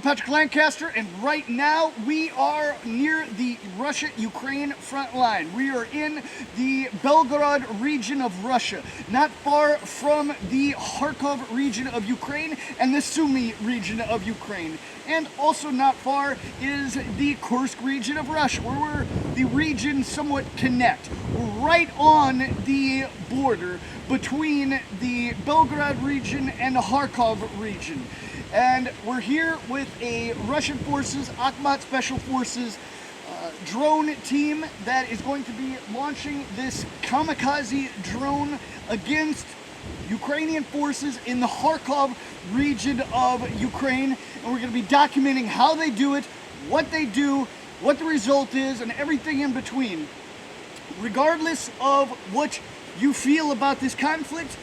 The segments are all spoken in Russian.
Patrick Lancaster, and right now we are near the Russia-Ukraine front line. We are in the Belgorod region of Russia, not far from the Kharkov region of Ukraine and the Sumy region of Ukraine. And also not far is the Kursk region of Russia, where the regions somewhat connect. We're right on the border between the Belgorod region and the Kharkov region. And we're here with a Russian forces, Akhmat Special Forces drone team that is going to be launching this kamikaze drone against Ukrainian forces in the Kharkov region of Ukraine. And we're going to be documenting how they do it, what they do, what the result is, and everything in between. Regardless of what you feel about this conflict,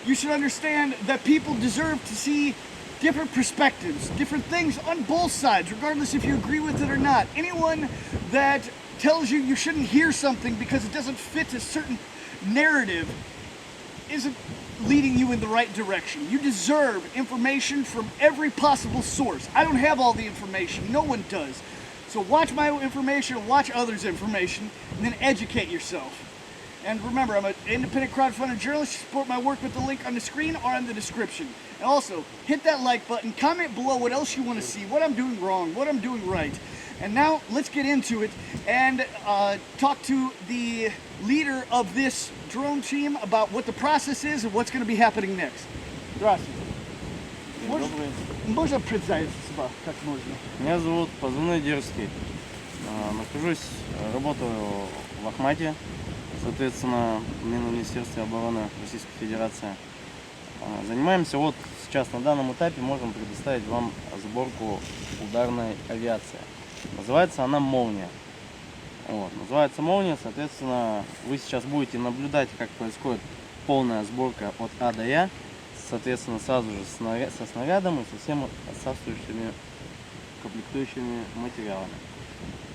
you should understand that people deserve to see different perspectives, different things on both sides, regardless if you agree with it or not. Anyone that tells you you shouldn't hear something because it doesn't fit a certain narrative isn't leading you in the right direction. You deserve information from every possible source. I don't have all the information, no one does. So watch my information, watch others' information, and then educate yourself. And remember, I'm an independent crowdfunded journalist. Support my work with the link on the screen or in the description. And also, hit that like button, comment below what else you want to see, what I'm doing wrong, what I'm doing right. And now, let's get into it and talk to the leader of this drone team about what the process is and what's going to be happening next. Здравствуйте. Можно представиться себя, как можно? Меня зовут позывной Дерзкий. Нахожусь, работаю в Ахмате, соответственно, в Министерстве обороны Российской Федерации. Занимаемся вот сейчас на данном этапе, можем предоставить вам сборку ударной авиации. Называется она «Молния». Вот, называется «Молния», соответственно, вы сейчас будете наблюдать, как происходит полная сборка от А до Я, соответственно, сразу же со снарядом и со всеми отсутствующими комплектующими материалами.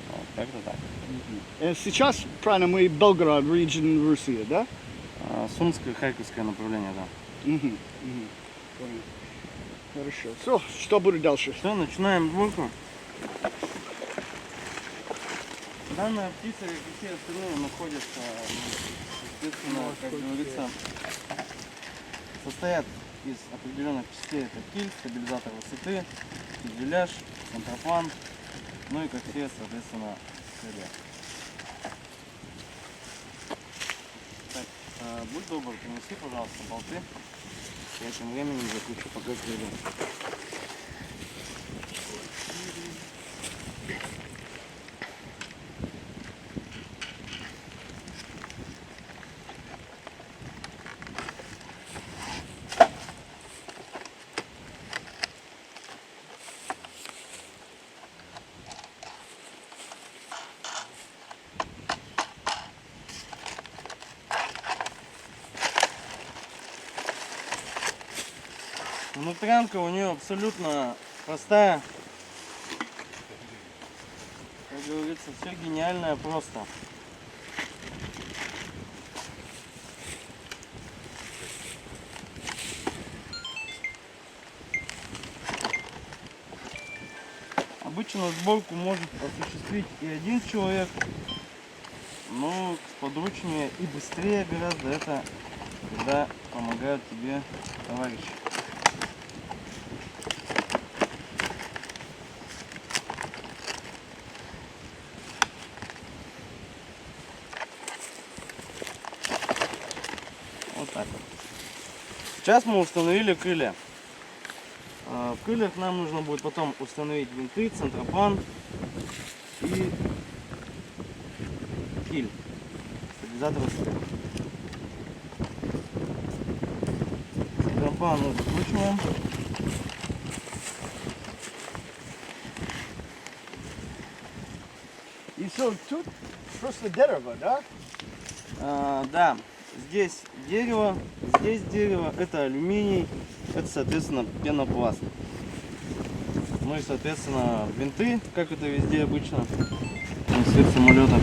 Вот, как-то так. Сейчас, правильно, мы Белгород, region России, да? Сумское, Харьковское направление, да. Понял. Хорошо. Все, что будет дальше? Все, начинаем сборку. Данная птица, как и все остальные, находятся, соответственно, как говорится, состоят из определенных частей. Это киль, стабилизатор высоты, фюзеляж, центрофан, ну и как все, соответственно, крылья. Так, будь добр, принеси, пожалуйста, болты. Я этим временем закручу пока крылья. Внутрянка у нее абсолютно простая. Как говорится, все гениальное просто. Обычно сборку может осуществить и один человек, но подручнее и быстрее гораздо это, когда помогают тебе товарищи. Вот так вот. Сейчас мы установили крылья. В крыльях нам нужно будет потом установить винты, центрофан и киль, стабилизатор высоты. Центрофан мы закручиваем. И все, тут просто дерево, да? Да, здесь дерево, это алюминий, это, соответственно, пенопласт. Ну и, соответственно, винты, как это везде обычно, на всех самолетах.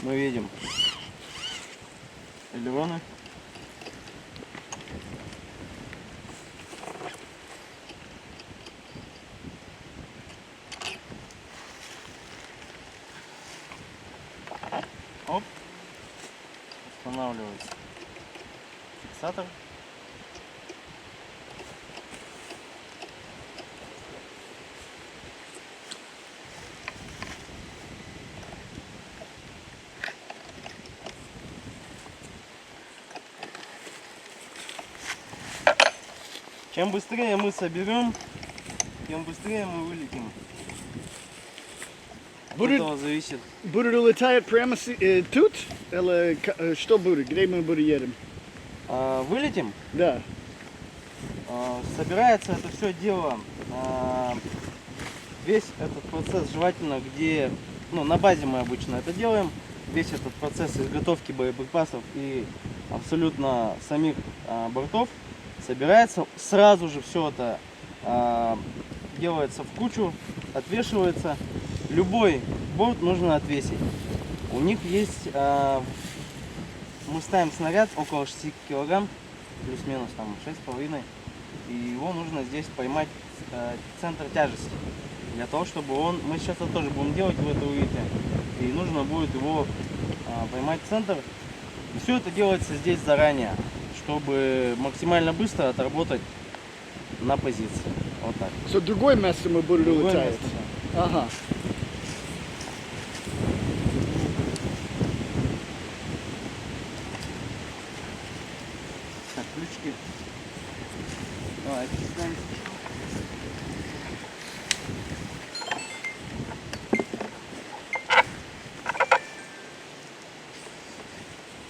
Мы видим элероны, стабилизатор. Чем быстрее мы соберем, тем быстрее мы вылетим. От Будет- этого зависит. Будет улетать прямо тут? Или что будет? Где мы будем едем? Вылетим. Да. Собирается это все дело, весь этот процесс желательно, где, ну, на базе мы обычно это делаем, весь этот процесс изготовки боеприпасов и абсолютно самих бортов собирается, сразу же все это делается в кучу, отвешивается. Любой борт нужно отвесить. У них есть, мы ставим снаряд около 6 килограмм, плюс-минус там 6,5, и его нужно здесь поймать центр тяжести. Для того, чтобы он, мы сейчас это тоже будем делать, вы это увидите, и нужно будет его поймать центр. И все это делается здесь заранее, чтобы максимально быстро отработать на позиции. Вот так. So, другое место мы будем Другое улетать? место, да. Ага. Так, ключики. Давай, ставим.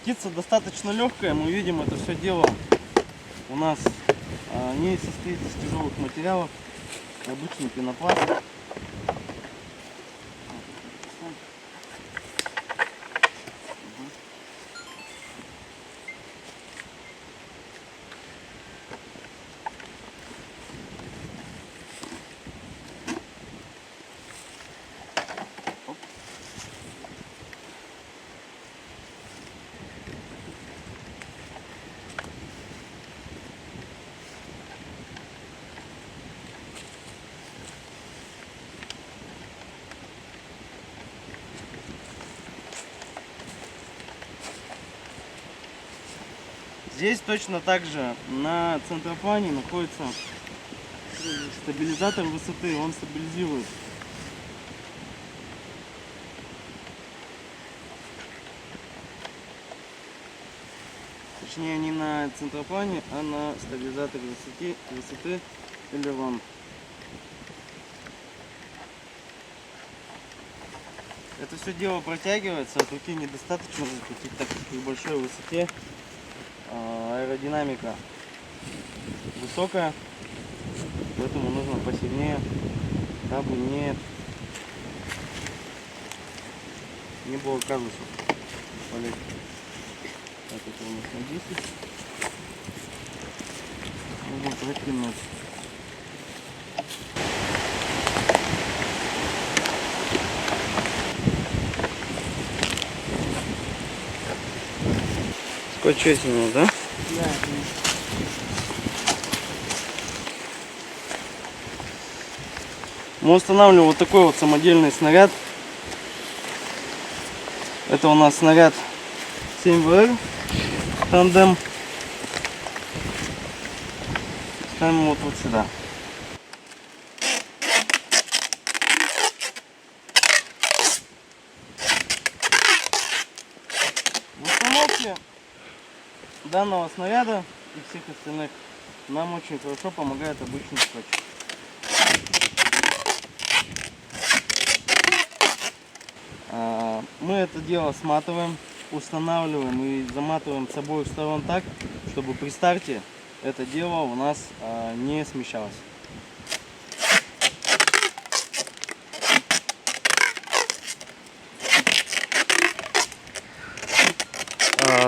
Птица достаточно легкая, мы видим это все дело. У нас не состоит из тяжелых материалов, обычный пенопласт. Здесь точно так же на центроплане находится стабилизатор высоты, он стабилизирует. Точнее не на центроплане, а на стабилизаторе высоты элерон. Это все дело протягивается, от руки недостаточно закрутить, так как при большой высоте аэродинамика высокая, поэтому нужно посильнее, дабы не было казусов. Полет. Так, это у нас на 10. Нужно прокинуть. Скотчетину, да? Да. Мы устанавливаем вот такой вот самодельный снаряд. Это у нас снаряд 7ВР тандем. Ставим его вот сюда. В установке данного снаряда и всех остальных нам очень хорошо помогает обычный скотч. Мы это дело сматываем, устанавливаем и заматываем с обоих сторон так, чтобы при старте это дело у нас не смещалось.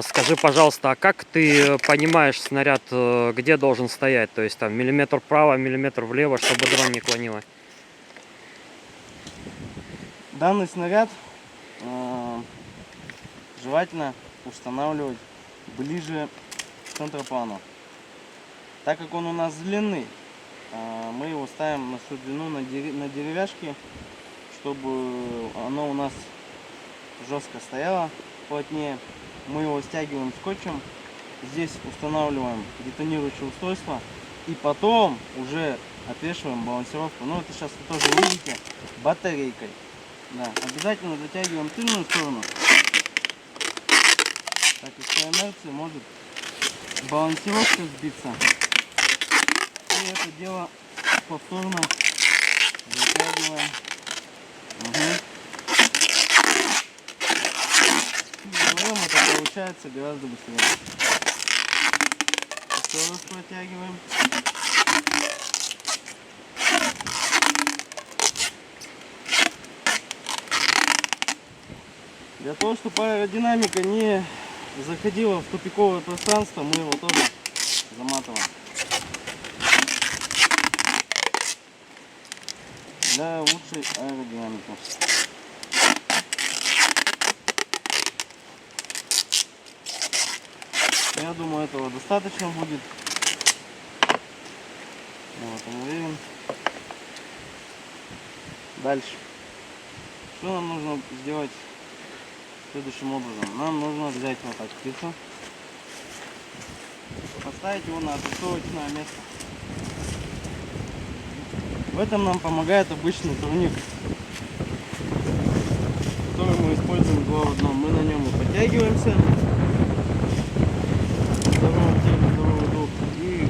Скажи, пожалуйста, а как ты понимаешь снаряд, где должен стоять? То есть там миллиметр вправо, миллиметр влево, чтобы дрон не клонило? Данный снаряд желательно устанавливать ближе к центроплану. Так как он у нас длинный, мы его ставим на всю длину на деревяшки, чтобы оно у нас жестко стояло плотнее. Мы его стягиваем скотчем здесь устанавливаем детонирующее устройство и потом уже отвешиваем балансировку. Ну это сейчас вы тоже увидите батарейкой. Да, обязательно затягиваем тыльную сторону. Так как по инерции может балансировка сбиться. И это дело повторно затягиваем. И вдвоем это получается гораздо быстрее. Еще раз протягиваем. Для того, чтобы аэродинамика не заходила в тупиковое пространство, мы его тоже заматываем. Для лучшей аэродинамики. Я думаю, этого достаточно будет. Вот, он уверен. Дальше. Что нам нужно сделать следующим образом? Нам нужно взять вот так спицу, поставить его на отрисовочное место. В этом нам помогает обычный турник, который мы используем два в одном. Мы на нем и подтягиваемся, второй дух, и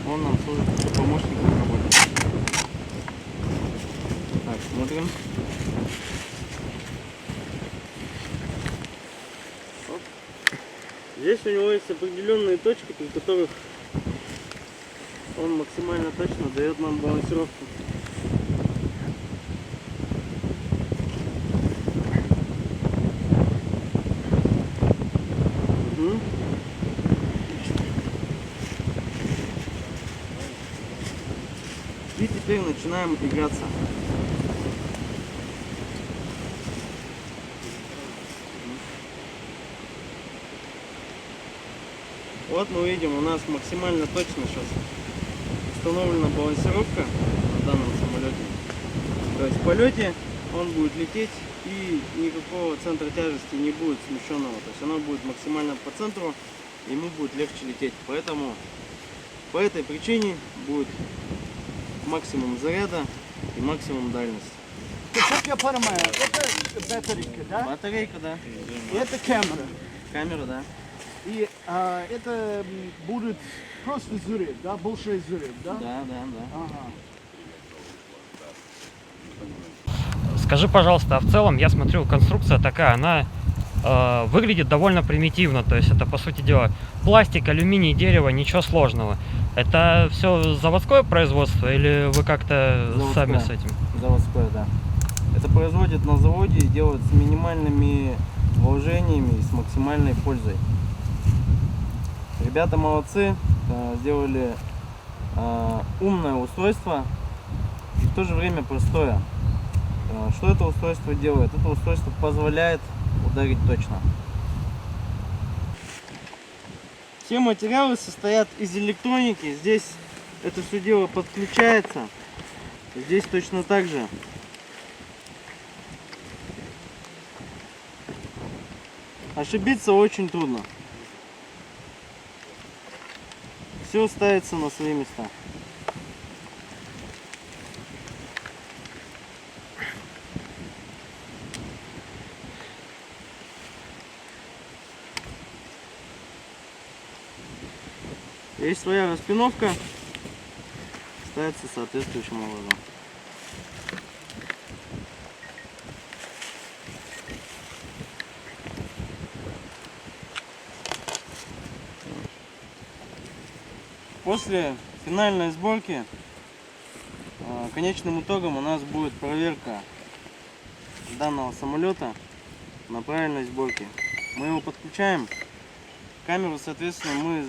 он нам служит помощником в работе. Так, смотрим. Оп. Здесь у него есть определенные точки, при которых он максимально точно дает нам балансировку. И теперь начинаем играться. Вот мы видим, у нас максимально точно сейчас установлена балансировка на данном самолете. То есть в полете он будет лететь и никакого центра тяжести не будет смещенного. То есть оно будет максимально по центру, и ему будет легче лететь. Поэтому по этой причине будет максимум заряда и максимум дальности. Как я понимаю, это батарейка, да? Батарейка, да. И это камера. Камера, да. И это будет просто взрыв, да? Большой взрыв, да? Да, да, да. Ага. Скажи, пожалуйста, а в целом, я смотрю, конструкция такая, она выглядит довольно примитивно, то есть это, по сути дела, пластик, алюминий, дерево, ничего сложного. Это все заводское производство или вы как-то сами с этим? Заводское, да. Это производят на заводе и делают с минимальными вложениями и с максимальной пользой. Ребята молодцы, сделали умное устройство и в то же время простое. Что это устройство делает? Это устройство позволяет ударить точно. Все материалы состоят из электроники. Здесь это все дело подключается. Здесь точно так же. Ошибиться очень трудно. Все ставится на свои места. Есть своя распиновка, ставится соответствующим образом. После финальной сборки конечным итогом у нас будет проверка данного самолета на правильность сборки. Мы его подключаем, камеру, соответственно, мы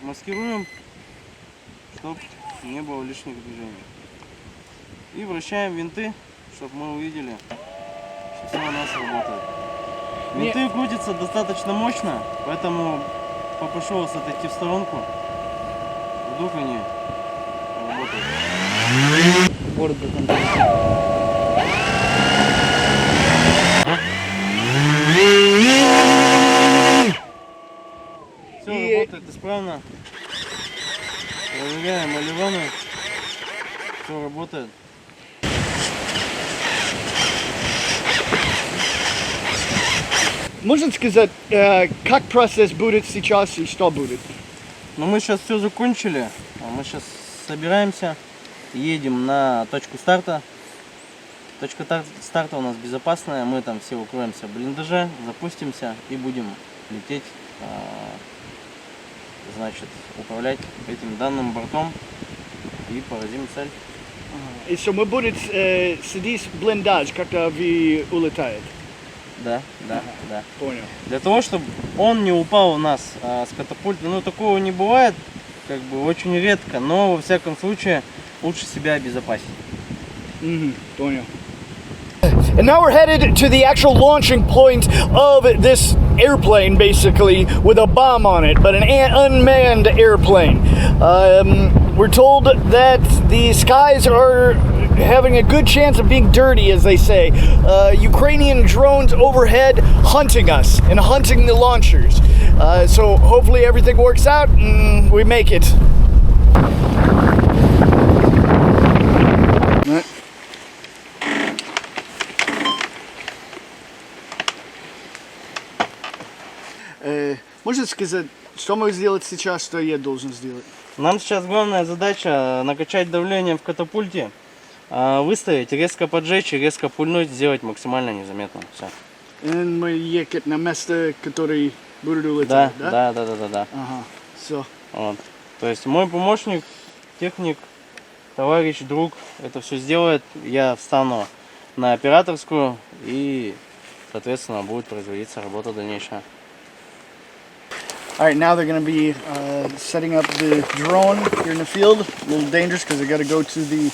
маскируем, чтобы не было лишних движений. И вращаем винты, чтобы мы увидели, что все у нас работает. Винты крутятся достаточно мощно, поэтому попрошу вас отойти в сторонку. Вдруг они работают. Борт до конца. работает исправно. Проверяем алевоны. Все работает. Можно сказать, как процесс будет сейчас и что будет? Но мы сейчас все закончили. Мы сейчас собираемся, едем на точку старта. Точка старта у нас безопасная. Мы там все укроемся в блиндаже, запустимся и будем лететь, значит, управлять этим данным бортом и поразим цель. И что мы будем сидеть в блиндаж, когда вы улетаете? Да. Понял. Для того, чтобы он не упал у нас с катапульты. Ну, такого не бывает, как бы очень редко, но во всяком случае лучше себя обезопасить. Понял. And now we're headed to the actual launching point of this airplane, basically, with a bomb on it, but an unmanned airplane. We're told that the skies are having a good chance of being dirty, as they say. Ukrainian drones overhead hunting us and hunting the launchers. So hopefully everything works out and we make it. Можно сказать, что мы сделать сейчас, что я должен сделать? Нам сейчас главная задача накачать давление в катапульте, выставить, резко поджечь и резко пульнуть, сделать максимально незаметно. Все. И мы ехать на место, которое будет улетать, да? Да. Ага, все. Вот. То есть мой помощник, техник, товарищ, друг это все сделает. Я встану на операторскую и, соответственно, будет производиться работа дальнейшая. All right, now they're going to be setting up the drone here in the field. A little dangerous because they got to go to the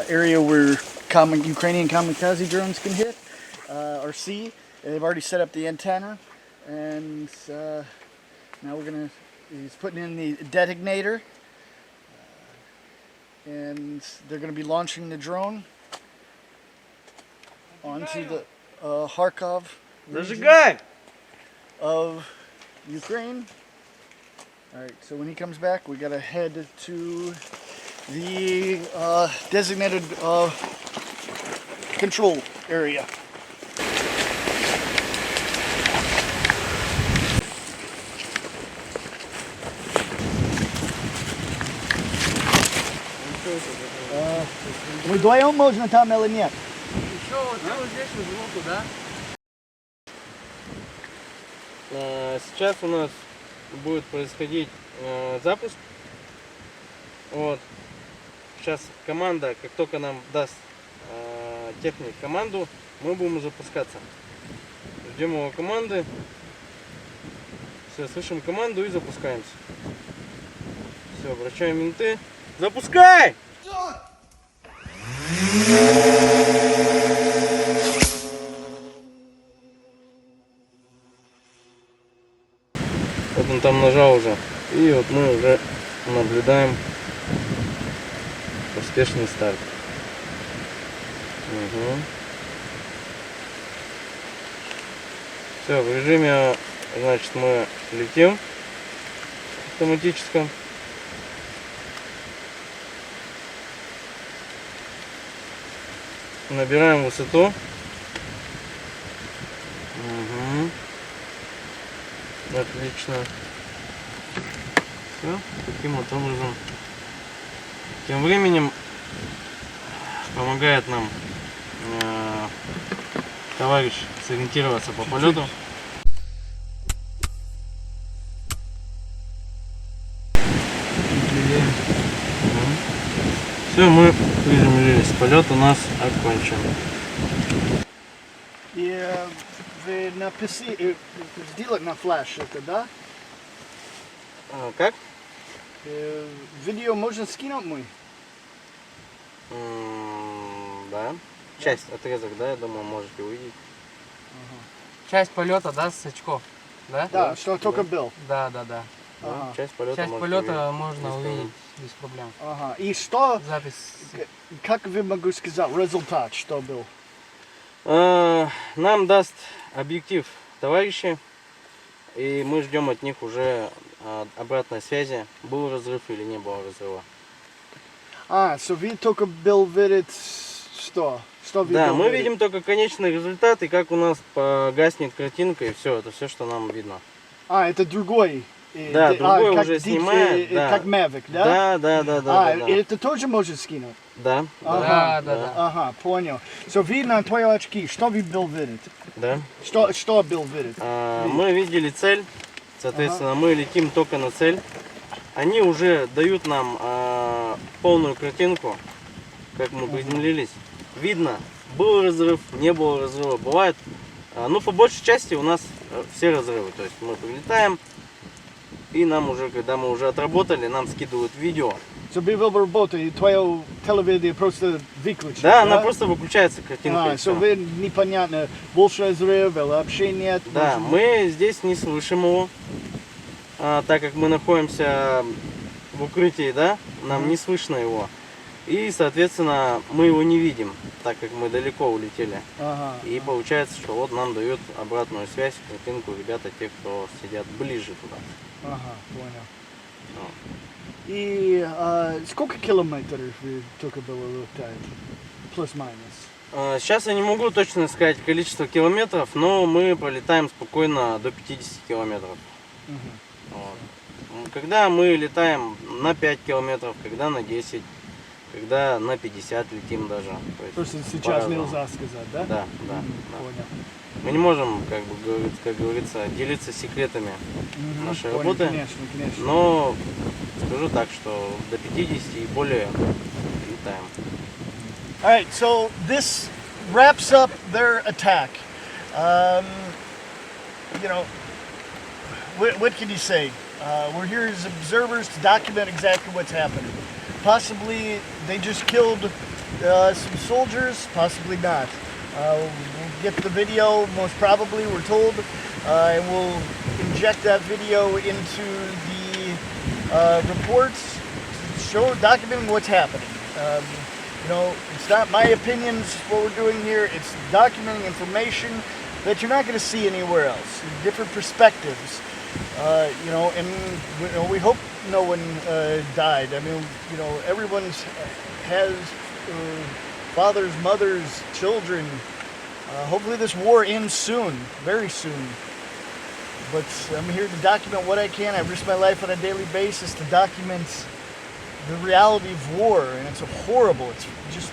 area where Ukrainian kamikaze drones can hit or see. And they've already set up the antenna, and now he's putting in the detonator, and they're going to be launching the drone onto the Kharkov region of Ukraine. Alright, so when he comes back, we gotta head to the designated control area. Мы вдвоем можно там или нет? Еще вот здесь вот туда. Сейчас у нас будет происходить запуск. Вот. Сейчас команда, как только нам даст техник команду, мы будем запускаться. Ждем его команды. Все, слышим команду и запускаемся. Все, обращаем винты. Запускай! Вот он там нажал уже. И вот мы уже наблюдаем успешный старт. Все, в режиме, значит, мы летим автоматическом. Набираем высоту. Отлично. Все, таким вот образом. Тем временем помогает нам товарищ сориентироваться по полету. Все, мы приземлились. Полет у нас окончен. И вы написали, сделать на флеш это, да? Как? Видео можно скинуть мы? Да. Часть, отрезок, да, я думаю, можете увидеть. Часть полета, да, с очков? Да? Да, что только был. Да. Ага. Часть полета, Часть можете полета увидеть. можно увидеть без проблем. Ага. И что, Запись. как вы могу сказать, результат, что был? Нам даст объектив товарищи, и мы ждем от них уже обратной связи, был разрыв или не было разрыва. So вы только видит что? Что вы Да, мы видите? видим только конечный результат и как у нас погаснет картинка, и все, это все, что нам видно. Это другой. Да, другой как уже Deep, снимает, да. Как Mavic, да? Да. Это тоже может скинуть? Да, Ага, Да. Ага, понял. So вы на твои очки, что вы был видит? да. Что был видит? Мы видели цель, соответственно, мы летим только на цель. Они уже дают нам полную картинку, как мы приземлились. Видно, был разрыв, не было разрыва. Бывает, ну по большей части у нас все разрывы. То есть мы прилетаем, и нам уже, когда мы уже отработали, нам скидывают видео. So вы был работу, и твое телевидение просто выключено? Да, она просто выключается картинка. и So всё. вы непонятно, больше разрыв или вообще нет? Да, может, мы здесь не слышим его, так как мы находимся в укрытии, да, нам не слышно его. И, соответственно, мы его не видим, так как мы далеко улетели. Ага. И получается, что вот нам дают обратную связь, картинку ребята, те, кто сидят ближе туда. Ага, понял. Вот. И сколько километров вы только было летать? Плюс-минус. Сейчас я не могу точно сказать количество километров, но мы пролетаем спокойно до 50 километров. Вот. Когда мы летаем на 5 километров, когда на 10, когда на 50 летим даже. То есть Просто сейчас по-разному. нельзя сказать, да? Да. Понял. Мы не можем, как говорится, делиться секретами нашей работы. Конечно. Но скажу так, что до 50 и более летаем. All right, so this wraps up their attack. You know, what can you say? We're here as observers to document exactly what's happening. Possibly they just killed some soldiers, possibly not. We'll get the video, most probably, we're told, and we'll inject that video into the reports, documenting what's happening. You know, it's not my opinions what we're doing here, it's documenting information that you're not going to see anywhere else, different perspectives. You know, and we hope no one died. I mean, you know, everyone's has fathers, mothers, children. Hopefully this war ends soon, very soon. But I'm here to document what I can. I risk my life on a daily basis to document the reality of war, and it's horrible. It's just,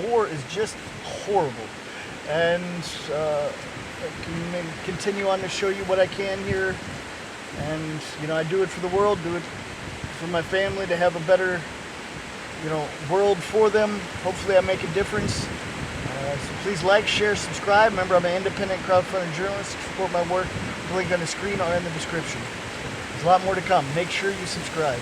war is just horrible. And I can continue on to show you what I can here. And, you know, I do it for the world, do it for my family, to have a better, you know, world for them. Hopefully I make a difference. So please like, share, subscribe. Remember, I'm an independent crowdfunding journalist. Support my work. The link on the screen or in the description. There's a lot more to come. Make sure you subscribe.